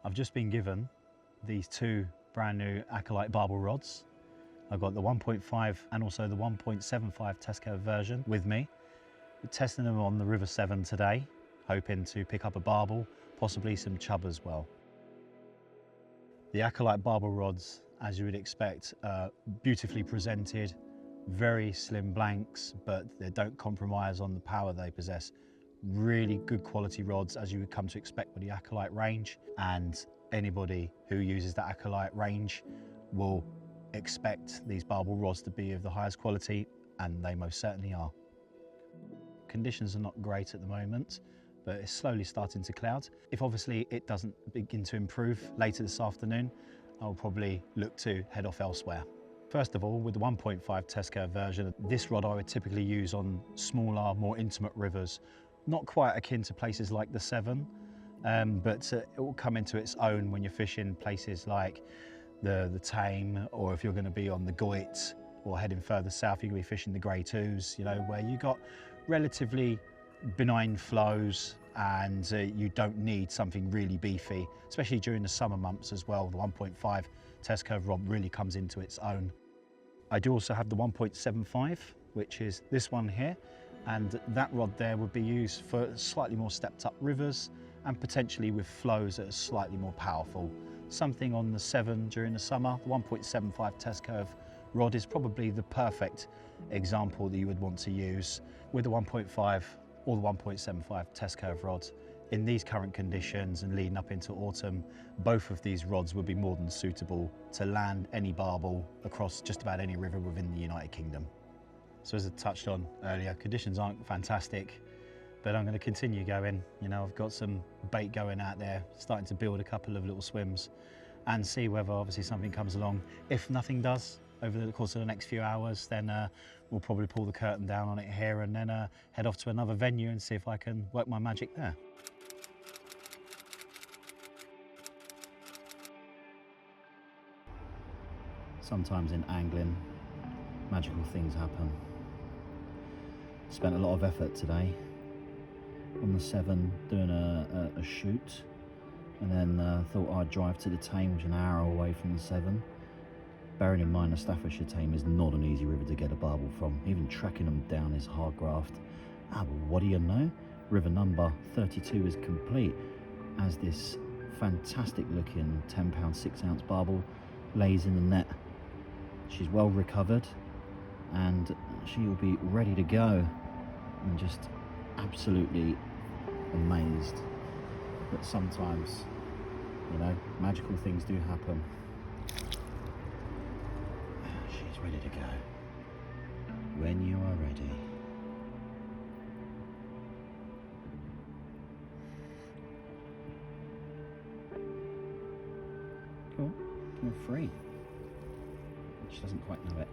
I've just been given these two brand new Acolyte Barbel rods. I've got the 1.5 and also the 1.75 test curve version with me. We're testing them on the River Severn today, hoping to pick up a barbel, possibly some chub as well. The Acolyte Barbel rods, as you would expect, are beautifully presented, very slim blanks, but they don't compromise on the power they possess. Really good quality rods, as you would come to expect with the Acolyte range, and anybody who uses the Acolyte range will expect these barbel rods to be of the highest quality, and they most certainly are. Conditions are not great at the moment, but it's slowly starting to cloud. If obviously it doesn't begin to improve later this afternoon, I'll probably look to head off elsewhere. First of all, with the 1.5 test curve version, this rod I would typically use on smaller, more intimate rivers, not quite akin to places like the Severn, but it will come into its own when you're fishing places like the Tame, or if you're going to be on the Goyt or heading further south, you're going to be fishing the Grey Twos, you know, where you got relatively benign flows and you don't need something really beefy, especially during the summer months as well. The 1.5 test curve rod really comes into its own. I do also have the 1.75, which is this one here, and that rod there would be used for slightly more stepped up rivers and potentially with flows that are slightly more powerful. Something on the Severn during the summer, the 1.75 test curve rod is probably the perfect example that you would want to use with the 1.5 or the 1.75 test curve rods. In these current conditions and leading up into autumn, both of these rods would be more than suitable to land any barbel across just about any river within the United Kingdom. So as I touched on earlier, conditions aren't fantastic, but I'm going to continue going. You know, I've got some bait going out there, starting to build a couple of little swims and see whether obviously something comes along. If nothing does over the course of the next few hours, then we'll probably pull the curtain down on it here and then head off to another venue and see if I can work my magic there. Sometimes in angling, magical things happen. Spent a lot of effort today on the Severn doing a shoot, and then thought I'd drive to the Tame, which is an hour away from the Severn. Bearing in mind the Staffordshire Tame is not an easy river to get a barbel from. Even tracking them down is hard graft. But what do you know? River number 32 is complete as this fantastic looking 10-pound 6-ounce barbel lays in the net. She's well recovered and she will be ready to go. I'm just absolutely amazed that sometimes, you know, magical things do happen. She's ready to go when you are ready. Cool, you're free. She doesn't quite know it.